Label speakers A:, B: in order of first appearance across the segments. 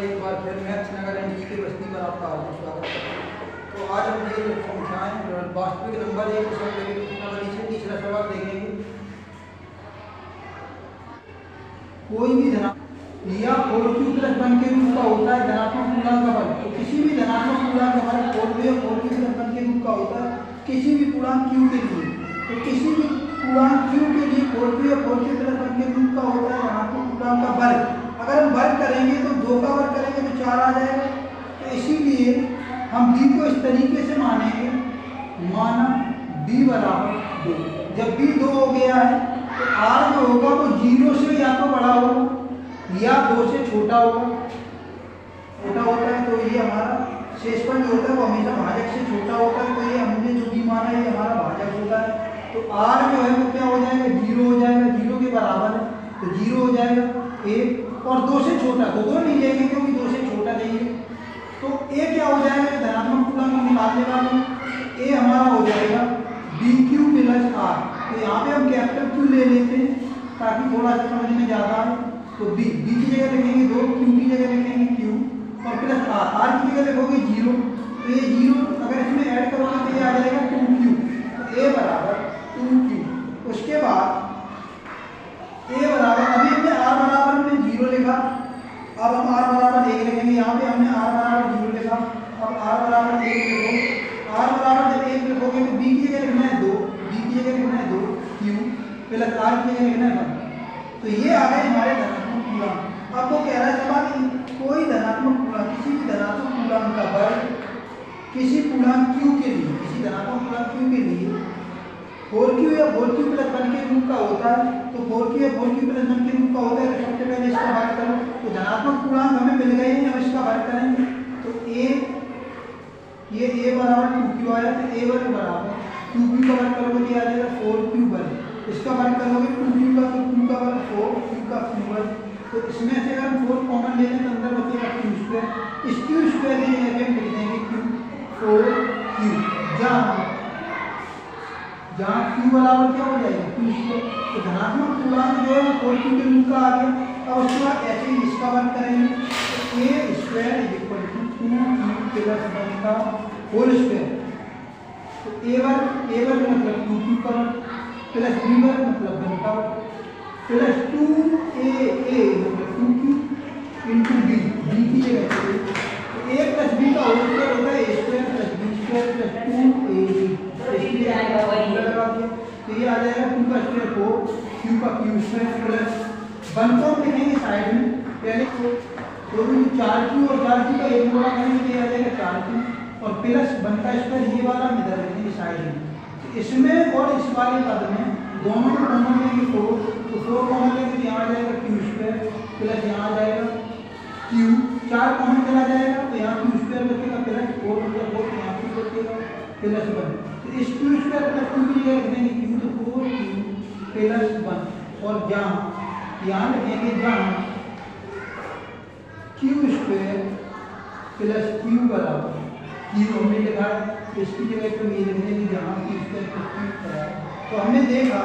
A: एक बार फिर मैथ्स नागालैंड की बस्ती पर आपका हार्दिक स्वागत है। तो आज हम ये संख्याएं वास्तविक नंबर एक से तीसरा सवाल देखेंगे। कोई भी धनात्मक या 4q प्लस 1 के रूप का होता है धनात्मक पूर्णांक का वर्ग। तो किसी भी धनात्मक पूर्णांक का वर्ग 4q या 4q प्लस 1 के रूप का होता है किसी भी पूर्णांक q के लिए। तो किसी भी पूर्णांक q के लिए 4q या 4q प्लस 1 के रूप का होता है धनात्मक पूर्णांक का वर्ग। अगर हम वर्ग करेंगे तो 2 का वर्ग करेंगे तो 4 आ जाएगा। तो इसीलिए हम b को इस तरीके से मानेंगे, माना b बराबर 2। जब b 2 हो गया है तो r जो होगा वो 0 से या तो बड़ा होगा या 2 से छोटा होगा। छोटा होता है तो ये हमारा शेषफल जो होता है वो हमेशा भाजक से छोटा होता है। तो ये हमने जो b माना है ये हमारा भाजक होता है। तो r जो है वो क्या हो जाएगा, 0 हो जाएगा, 0 के बराबर है तो 0 हो जाएगा 1। और 2 से छोटा तो 2 नहीं लेंगे क्योंकि 2 से छोटा देंगे। तो a क्या हो जाएगा, धनात्मक पूर्णांक निकालने वाले a हमारा हो जाएगा bq प्लस r। तो यहाँ पे हम कैपिटल Q ले लेते हैं ताकि थोड़ा सा समझ में ज़्यादा आए। तो b की जगह लिखेंगे 2, q की जगह लिखेंगे q और प्लस r की जगह लिखोगे 0। तो ये 0 अगर इसमें ऐड करोगे तो ये आ जाएगा 2q। तो a बराबर 2q। उसके बाद a बराबर, अभी हमने r बराबर में 0 लिखा, अब हम r बराबर 1 लिखेंगे। यहाँ पे हमने r बराबर 0 लिखा, अब r बराबर 1 लिखो। r बराबर जब 1 लिखोगे तो b की जगह लिखना है 2, b की जगह लिखना है 2, q प्लस r की जगह लिखना है 1। तो ये आ गए हमारे धनात्मक पूर्णांक। अब वो कह रहा है सवाल कोई धनात्मक पूर्णांक, किसी भी धनात्मक पूर्णांक का वर्ग किसी पूर्णांक q के लिए, किसी धनात्मक पूर्णांक q के लिए 4q या 4q प्लस 1 के रूप का होता है। तो 4q या 4q प्लस 1 के रूप का होता है तो सबसे पहले इसका वर्ग करो। तो धनात्मक पूर्णांक हमें मिल गए हैं, हम इसका वर्ग करेंगे। तो ये a बराबर 2q आया, तो a वर्ग बराबर 2q का वर्ग करोगे तो आ जाएगा 4q वर्ग। इसका वर्ग करोगे 2q का, तो 2 का वर्ग 4, q का q वर्ग। तो इसमें से अगर हम 4 कॉमन ले लें तो अंदर बचेगा q स्क्वायर। इस q स्क्वायर की जगह हम लिख देंगे q 4q, जहाँ q बराबर क्या हो जाएगा q स्क्वायर। तो धनात्मक पूर्णांक जो है 4q के रूप का आ गया। अब उसके बाद ऐसे ही इसका वर्ग करेंगे तो a square is equal to 2q plus 1 का होल स्क्वायर। तो a वर्ग मतलब 2q का वर्ग प्लस b वर्ग मतलब 1 का वर्ग प्लस 2a मतलब 2q इंटू b की जगह पे तो a प्लस b का होल स्क्वायर होता है a square plus b square plus 2ab। इसलिए लगा दिया तो ये आ जाएगा 2 का स्क्वायर 4, q का q स्क्वायर प्लस 1 को हम लिखेंगे साइड में पहले तो 4q और 4q का एक गुणा करेंगे तो ये आ जाएगा 4q और प्लस 1 का स्क्वायर ये वाला हम इधर लिखेंगे साइड में। तो इसमें और इस वाले पद में दोनों को कॉमन लेंगे 4, तो 4 कॉमन लेंगे तो यहाँ आ जाएगा q स्क्वायर प्लस यहाँ आ जाएगा q, 4 कॉमन चला जाएगा तो यहाँ q स्क्वायर बचेगा प्लस 4 मतलब 4 यहाँ q बचेगा प्लस 1। तो इस q स्क्वायर प्लस 2 की जगह लिख देंगे q तो 4q प्लस 1 और यहाँ लिखेंगे जहाँ q स्क्वायर प्लस q बराबर q हमने लिखा है तो इसकी जगह तो ये लिख देंगे जहाँ q स्क्वायर प्लस q बराबर। तो हमने देखा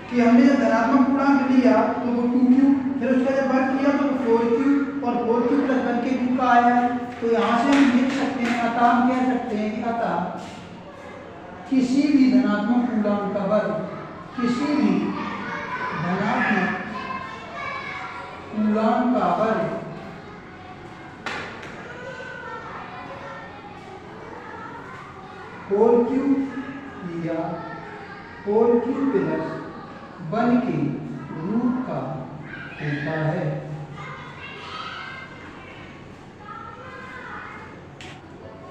A: कि हमने जब धनात्मक पूर्णांक लिया तो वो 2q, फिर उसका जब वर्ग किया तो 4q और 4q प्लस 1 के रूप का आया है। तो यहाँ से हम लिख सकते हैं, अतः हम कह सकते हैं कि अतः किसी भी धनात्मक पूर्णांक का वर्ग, किसी भी धनात्मक पूर्णांक का वर्ग फोर क्यू या 4q प्लस 1 के रूप का होता है।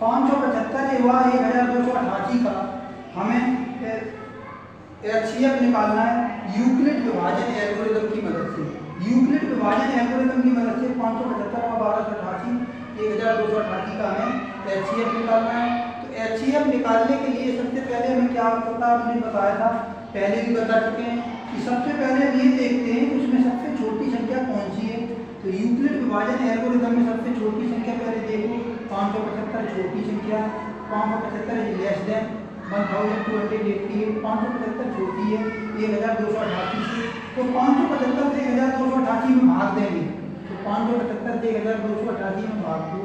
A: $575 हुआ 1288 का हमें HCF निकालना है यूक्लिड विभाजन एल्गोरिथम की मदद से। यूक्लिड विभाजन एल्गोरिथम की मदद से 575 का 1288 1288 का हमें HCF निकालना है। तो HCF निकालने के लिए सबसे पहले हमें क्या पता, आपने बताया था पहले भी बता चुके हैं कि सबसे पहले हम ये देखते हैं कि उसमें सबसे छोटी संख्या कौन सी है। तो यूक्लिड विभाजन एल्गोरिथम में सबसे छोटी संख्या पहले देखो 575 छोटी संख्या, 575 इज लेस देन 1288, 575 छोटी है 1288 से। तो 575 से 1288 में भाग देंगे तो 575 से 1288 में भाग दो।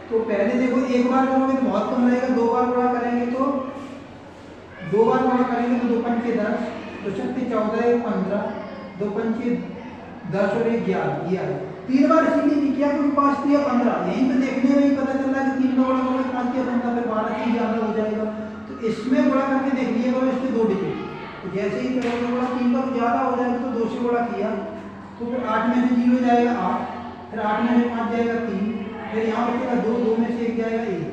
A: तो पहले देखो एक बार करोगे तो बहुत कम रहेगा, दो बार गुणा करेंगे तो 2 बार गुणा करेंगे तो 2 पंचे 10, 2 छक्के 14, 15, 2 पंचे 10 और 1 11, ये आया। 3 बार इसीलिए नहीं किया क्योंकि 5 3 15, यहीं पे देखने में ही पता चल रहा है कि 3 का गुणा करोगे 5 3 15, फिर 12 से ज्यादा हो जाएगा। तो इसमें गुणा करके देख लिए करो इसके 2 डिजिट, तो जैसे ही करोगे गुणा 3 का ज्यादा हो जाएगा तो 2 से गुणा किया तो फिर 8 में से 0 जाएगा 8, फिर 8 में से 5 जाएगा 3, फिर यहाँ बचेगा 2, 2 में से 1 जाएगा 1।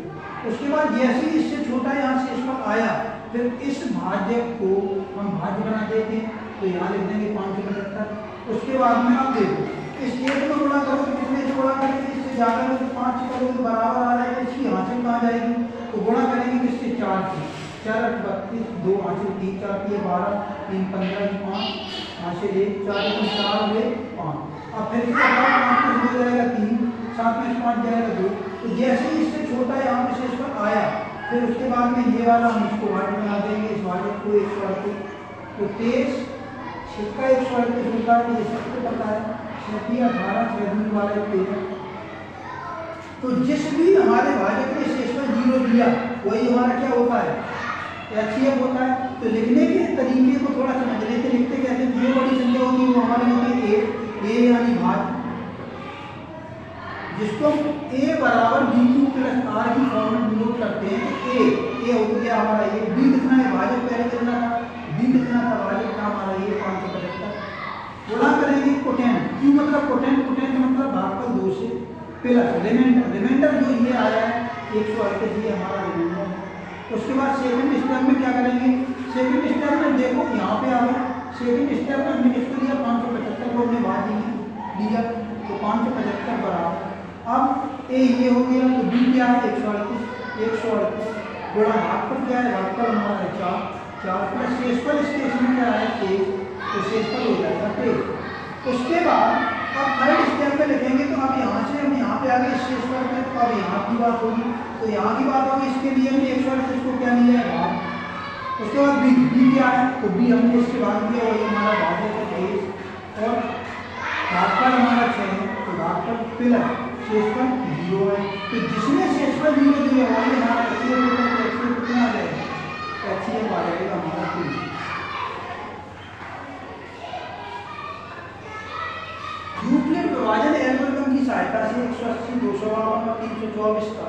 A: उसके बाद जैसे ही इससे छोटा यहाँ से इसमें आया फिर इस भाज्य को हम भाज्य बना देते हैं, तो यहाँ लिख देंगे 575। उसके बाद में आप देखो इस 1 में गुणा करो तो कितने से गुणा करेंगे, इससे ज़्यादा में तो 5 से करोगे तो बराबर आ जाएगा, इसकी यहाँ से कहाँ जाएगी तो गुणा करेंगे किससे 4 से, 4 8 32, 2 8 से 3 4 12, 3 15 5, 5 से 1 4 4 हुए 5। अब फिर इसके बाद 5 हो जाएगा 3, 7 में 5 जाएगा 2। तो जैसे ही इससे छोटा यहाँ पे शेष पर आया फिर उसके बाद में ये वाला हम इसको वाट बना देंगे, इस वाले को 138, तो 23 इसका 138 होता है, ये सबको पता है, 36 18 6 वाला 13। तो जिस भी हमारे भाजक ने शेष पर 0 दिया वही हमारा क्या होता है HCF होता है। तो लिखने के तरीके को थोड़ा समझ लेते, लिखते कैसे, जो बड़ी संख्या होगी वो हमारी होती है A यानी भाग, जिसको हम A बराबर BQ प्लस R की फॉर्म में डिनोट करते हैं। A हो गया हमारा A, B कितना है भाजक पहले कितना था, B कितना था भाजक था हमारा ये 575। गुणा करेंगे कोटेंट, Q मतलब कोटेंट, कोटेंट मतलब भागफल 2 से प्लस रिमाइंडर, रिमाइंडर जो ये आया है 138 ये हमारा रिमाइंडर है। उसके बाद सेकंड स्टेप में क्या करेंगे, सेकंड स्टेप में देखो यहाँ पे आ गया, सेकंड स्टेप में हमने किसको दिया 575 को हमने भाग दिया तो 575 बराबर, अब ए ये हो गया तो बी क्या है 138 गुणा भागफल क्या है, भागफल हमारा है 4 प्लस शेषफल इसके इसमें क्या है 23, तो शेषफल हो जाएगा 23। उसके बाद अब थर्ड स्टेप में लिखेंगे तो अब यहाँ से हम यहाँ पे आ गए शेषफल में, तो अब यहाँ की बात होगी, तो यहाँ की बात होगी, इसके लिए हमने 138 को क्या लिया है भाग। उसके बाद बी क्या है तो बी हमने इसके बाद दिया वही हमारा भाग है 23 और भागफल हमारा 6 है, तो भागफल प्लस शेषफल 0 है। तो जिसमें शेषफल 0 दिया वही हमारा HCF कितना आ जाएगा, HCF आ जाएगा हमारा 3। यूक्लिड विभाजन एल्गोरिथम की सहायता से 180 252 और 324 का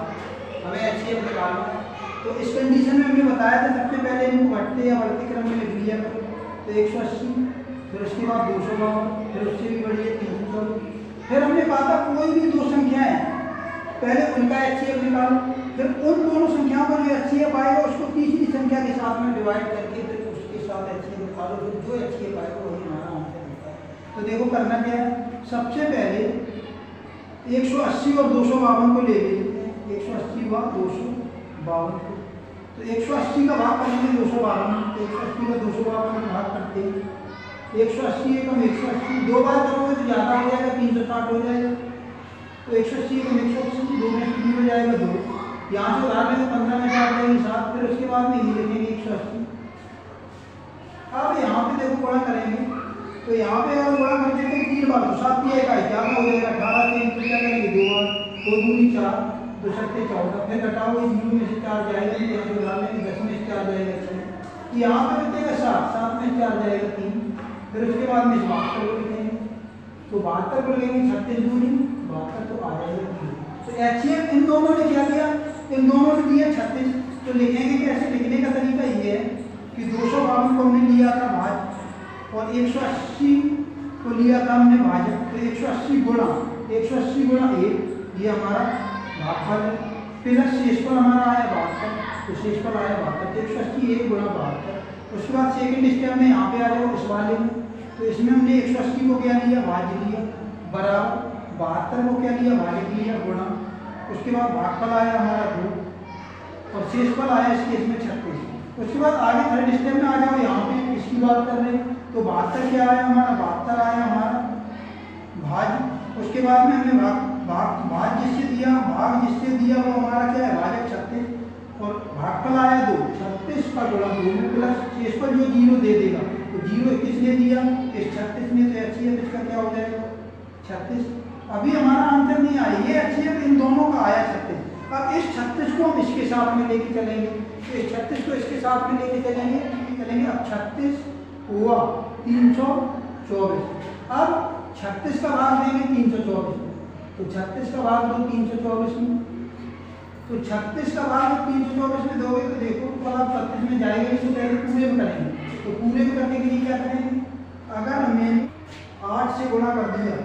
A: हमें HCF निकालना है। तो इस कंडीशन में हमने बताया था सबसे पहले इनको घटते या बढ़ते क्रम में लिख लिया करो, तो 180 फिर उसके बाद 252 फिर उससे भी बढ़िए 324। फिर हमने कहा था कोई भी दो संख्याएं पहले उनका HCF निकालो, फिर उन दोनों संख्याओं का जो HCF आएगा उसको तीसरी संख्या के साथ में डिवाइड करके फिर उसके साथ HCF निकालो, फिर जो HCF आएगा वही हमारा आंसर होता है। तो देखो करना क्या है, सबसे पहले 180 और 252 को ले लेते हैं, 180 व 252 को, तो 180 का भाग करेंगे 252, तो 180 का 252 में भाग करते हैं, 180 एकम 180, 2 बार करोगे तो ज़्यादा हो जाएगा 360 हो जाएगा, तो 180 एकम 180, 2 में से हो जाएगा 2, यहाँ से उधार में 15 में काट देंगे 7, फिर उसके बाद में ये लिखेंगे 180। अब यहाँ पे देखो गुणा करेंगे, तो यहाँ पे अगर गुणा कर देते हैं 3 बार तो 7 3 का क्या हो जाएगा 18 से इनको क्या करेंगे 2 बार, 2 दूनी 4, 2 छक्के 14, फिर घटाओ 0 में से 4 जाएगा, यहाँ पे उधार में 10 में से 4 जाएगा 6, यहाँ पे बचेगा 7 में 4 जाएगा 3, फिर उसके बाद में 72 को लिखेंगे, तो 72 को लिखेंगे 36 दूनी 72 तो आ जाएगा 3। तो HCF इन दोनों ने क्या दिया, इन दोनों ने दिया 36, तो लिखेंगे कैसे, लिखने का तरीका ये है कि 252 को हमने लिया था भाज और 180 को लिया था हमने भाजक, तो 180 गुणा 1 ये हमारा भागफल है, प्लस शेषफल हमारा आया 72, तो शेषफल आया 72, 180 1 गुणा 72। उसके बाद सेकंड स्टेप में यहाँ पे आ जाओ इस वाले में, तो इसमें हमने 180 को क्या लिया भाज्य लिया बराबर 72 को क्या लिया भाजक लिया गुणा, उसके बाद भागफल आया हमारा 2 और शेषफल आया इसके इसमें 36। उसके बाद आगे थर्ड स्टेप में आ जाओ, यहाँ पे इसकी बात कर रहे हैं, तो 72 क्या आया हमारा 72 आया हमारा भाज, उसके बाद में हमने भाग जिससे दिया भाग जिससे दिया वो हमारा क्या है भाजक 36 और भागफल आया 2, 36 का गुणा 2 में प्लस शेषफल जो 0 दे देगा, तो 0 किसने दिया इस 36 में, तो HCF इसका क्या हो जाएगा 36। अभी हमारा आंसर नहीं आया, ये HCF इन दोनों का आया 36। अब इस 36 को हम इसके साथ में लेके चलेंगे, तो इस 36 को इसके साथ में लेके चलेंगे। अब 36 हुआ 324। अब 36 का भाग देंगे 324 में, तो 36 का भाग दो 324 में, तो 36 का भाग 324 में दोगे तो देखो तो आप 36 में जाएगा नहीं, तो पहले पूरे में करेंगे। तो पूरे में करने के लिए क्या करेंगे, अगर हमने 8 से गुणा कर दिया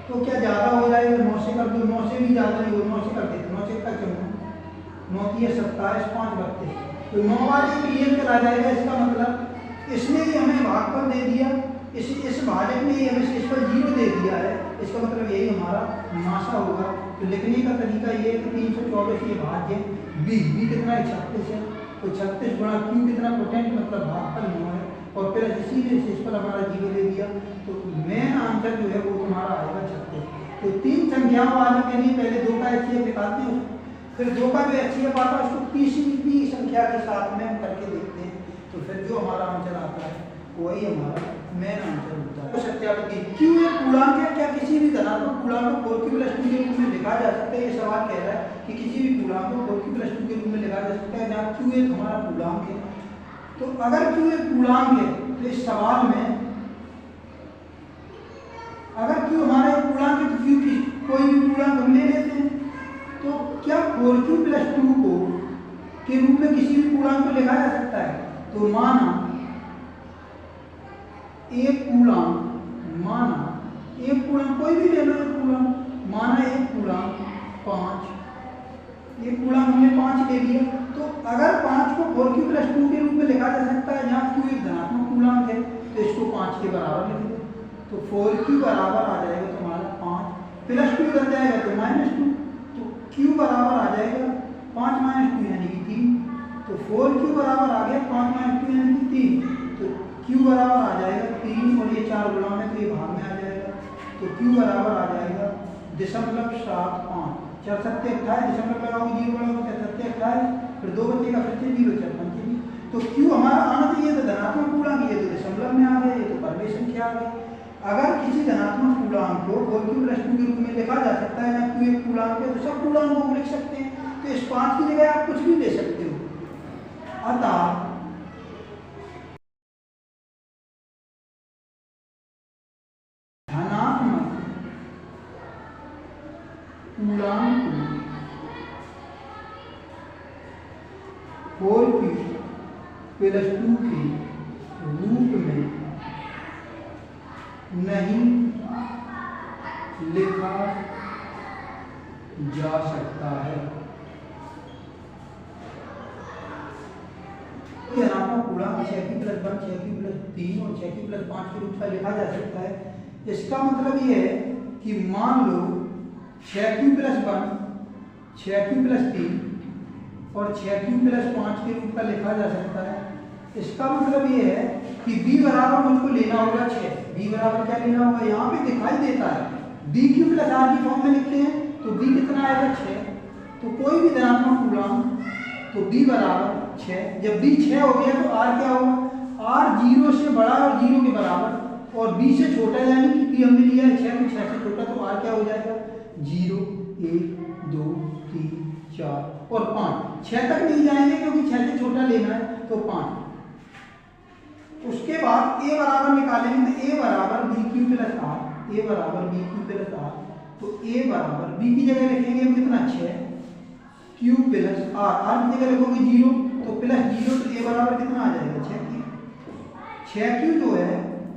A: तो क्या ज़्यादा हो जाएगा, 9 से कर दो, 9 से भी ज़्यादा नहीं हो, 9 से कर देते, 9 से का क्यों, 9 की 27, 5 32, तो 9 वाले क्लियर करा जाएगा। इसका मतलब इसने ही हमें भागफल दे दिया, इस भाजक ने हमें इस पर 0 दे दिया है, इसका मतलब यही हमारा नासा होगा। तो लिखने का तरीका ये है कि 324 ये भाज्य बी कितना है 36 है, तो 36 गुणा क्यू कितना पोटेंट मतलब भागफल 9 है, और फिर इसीलिए इस पर हमारा 0 दे दिया, तो मेन आंसर जो है वो तुम्हारा आएगा 36। तो 3 संख्याओं वाले के लिए पहले 2 का HCF निकालते हैं, फिर 2 का जो HCF आता है उसको तीसरी संख्या के साथ में हम करके देखते हैं, तो फिर जो हमारा आंसर आता है वही हमारा मेन आंसर होता है। तो सत्यापित क्यू एक पूर्णांक है, क्या किसी भी धनात्मक पूर्णांक को 4q+2 के रूप में लिखा जा सकता है, ये सवाल कह रहा है कि किसी भी पूर्णांक को 4q+2 के रूप में लिखा जा सकता है जहाँ q एक हमारा पूर्णांक है। तो अगर q एक पूर्णांक है तो इस सवाल में अगर q हमारा एक पूर्णांक है तो q की कोई भी पूर्णांक हम ले लेते हैं, तो क्या 4q+2 को के रूप में किसी भी पूर्णांक को लिखा जा सकता है। तो माना एक पूर्णांक कोई भी ले लो, एक पूर्णांक माना एक पूर्णांक 5, एक पूर्णांक हमने 5 ले लिया, तो अगर 5 को 4q+2 के रूप में लिखा जा सकता है जहाँ q एक धनात्मक पूर्णांक है, तो इसको 5 के बराबर लिख दो, तो 4q बराबर आ जाएगा तुम्हारा 5 प्लस 2 कर जाएगा तो -2, तो q बराबर आ जाएगा 5 - 2 यानी कि 3, तो 4q बराबर आ गया 5 - 2 यानी कि 3, तो q बराबर आ जाएगा 3 और ये 4 गुणा में तो ये भाग में आ जाएगा, तो q बराबर आ जाएगा 0.75, 4 7 28, दशमलव लगाओगे 0 बनाओगे 4 7 28, फिर 2 बचेगा फिर से 0 4 5 0, तो q हमारा आना चाहिए तो धनात्मक पूर्णांक, ये तो दशमलव में आ गया, ये तो परमेय संख्या आ गई। अगर किसी धनात्मक पूर्णांक को 4q+2 के रूप में लिखा जा सकता है, q एक पूर्णांक है, तो सब पूर्णांकों को लिख सकते हैं, तो इस 5 की जगह आप कुछ भी ले सकते हो। अतः धनात्मक पूर्णांक 4q+2 के रूप में नहीं लिखा जा सकता है। धनात्मक पूर्णांक 6q+1, 6q+3 और 6q+5 के रूप में लिखा जा सकता है। इसका मतलब ये है कि मान लो 6q+1, 6q+3 और 6q+5 के रूप का लिखा जा सकता है। इसका मतलब ये है कि b बराबर मुझको लेना होगा 6, b बराबर क्या लेना होगा, यहाँ पे दिखाई देता है bq+r की फॉर्म में लिखते हैं, तो b कितना आएगा 6, तो कोई भी धनात्मक पूर्णांक तो b बराबर 6, जब b 6 हो गया तो r क्या होगा, r 0 से बड़ा और 0 के बराबर, और b से छोटा यानी कि b हमने लिया है 6, तो 6 से छोटा, तो r क्या हो जाएगा 0 1 2 3 4 और 5, 6 तक नहीं जाएंगे क्योंकि 6 से छोटा लेना है, तो 5। उसके बाद a बराबर निकालेंगे तो a बराबर bq+r, a बराबर bq+r, तो a बराबर b की जगह लिखेंगे हम कितना 6, q+r, r की जगह लिखोगे 0, तो +0, तो a बराबर कितना आ जाएगा 6q। 6q जो है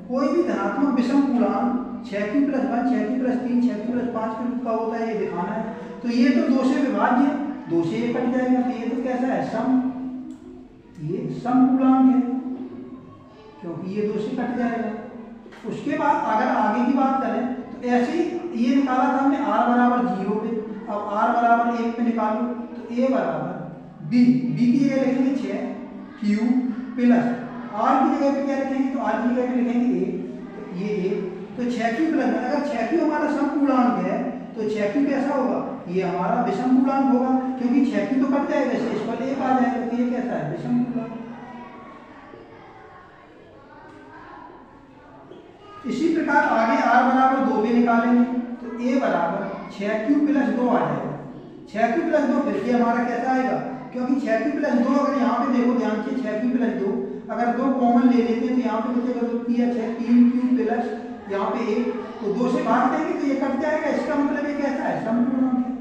A: कोई भी धनात्मक विषम पूर्णांक 6q+1, 6q+3, 6q+5 के रूप का होता है, ये दिखाना है। तो ये तो 2 से विभाज्य है, 2 से ये कट जाएगा, तो ये तो कैसा है सम, ये सम पूर्णांक है क्योंकि ये 2 से कट जाएगा। उसके बाद अगर आगे की बात करें तो ऐसे ही ये निकाला था हमने r बराबर 0 पे, अब r बराबर 1 पे निकालो, तो a बराबर b की जगह लिखेंगे 6, q प्लस r की जगह पे क्या लिखेंगे, तो r की जगह पे लिखेंगे 1, तो ये 1, तो 6q+1, अगर 6q हमारा सम पूर्णांक है तो 6q कैसा होगा, ये हमारा विषम पूर्णांक होगा, क्योंकि 6q तो कट जाएगा, इस पर 1 आ जाएगा, तो ये कैसा है विषम पूर्णांक। इसी प्रकार आगे r बराबर 2 पे निकालेंगे, a बराबर 6q प्लस 2 आ जाएगा। 6q प्लस 2 फिर से हमारा कैसा आएगा, क्योंकि 6q प्लस 2 अगर यहाँ पे देखो ध्यान से 6q प्लस 2 अगर 2 कॉमन ले लेते हैं तो यहाँ पे बचेगा 2 3 6 3q प्लस यहाँ पे 1, तो 2 से भाग देंगे तो ये कट जाएगा। इसका मतलब ये कैसा है, समपूर्णांक है,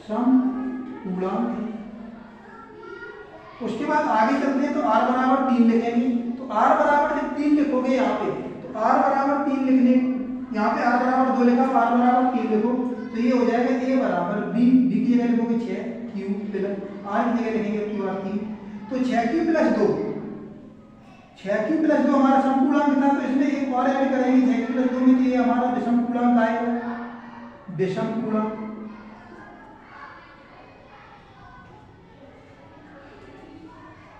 A: समपूर्णांक है। उसके बाद आगे चलते हैं तो r बराबर 3 लिखेंगे। तो r बराबर जब 3 लिखोगे यहाँ पे, तो r बराबर 3 लिखने, यहाँ पे r बराबर 2 लिखा, r बराबर 3 लिखो तो ये हो जाएगा a बराबर b की जगह लिखोगे 6q प्लस r की जगह लिखेंगे q r 3। तो 6q प्लस 2, 6q प्लस 2 हमारा समपूर्णांक था, तो इसमें एक और ऐड करेंगे 6q प्लस 2 में, तो ये हमारा विषमपूर्णांक आएगा, विषमपूर्णांक।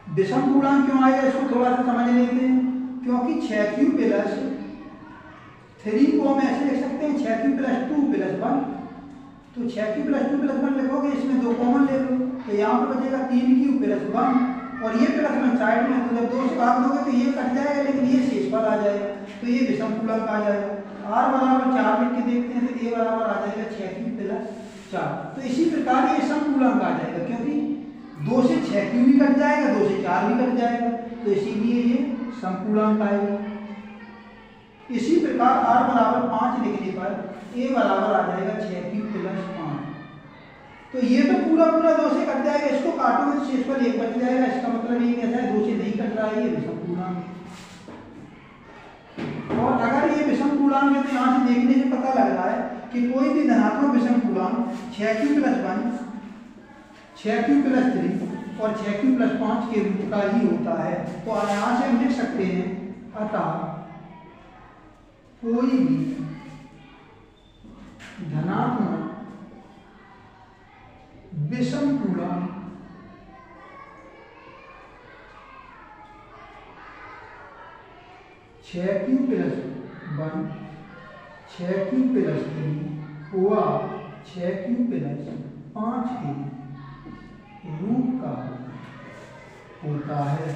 A: विषमपूर्णांक क्यों आएगा इसको थोड़ा सा समझ लेते हैं, क्योंकि 6q प्लस 3 को हम ऐसे लिख सकते हैं 6q प्लस 2 प्लस 1। तो 6q प्लस 2 प्लस 1 लिखोगे, इसमें 2 कॉमन ले लो तो यहाँ पर बचेगा 3q प्लस 1 और ये प्लस 1 साइड में, तो जब 2 से भाग दोगे तो ये कट जाएगा, लेकिन ये शेषफल आ जाएगा, तो ये विषमपूर्णांक आ जाएगा। r बराबर 4 लिख के देखते हैं तो a बराबर आ जाएगा 6q प्लस 4। तो इसी प्रकार ये समपूर्णांक आ जाएगा, क्योंकि 2 से 6q भी कट जाएगा, 2 से 4 भी कट जाएगा, तो इसीलिए ये समपूर्णांक आएगा। इसी प्रकार r बराबर 5 लिखने पर a बराबर आ जाएगा 6q प्लस 5। तो ये तो पूरा 2 से कट जाएगा, इसको काटोगे तो शेषफल 1 बच जाएगा। इसका मतलब ये कैसा है, 2 से नहीं कट रहा है, ये विषमपूर्णांक। और अगर ये विषमपूर्णांक है तो यहाँ से देखने से पता लग रहा है कि कोई भी धनात्मक विषमपूर्णांक 6q प्लस 1, 6q प्लस 3 और 6q प्लस 5 के रूप का ही होता है। तो यहाँ से हम लिख सकते हैं, अतः कोई भी धनात्मक विषमपूर्णांक 6q प्लस 1, 6q प्लस 3 हुआ 6q प्लस 5 के रूप का होता है।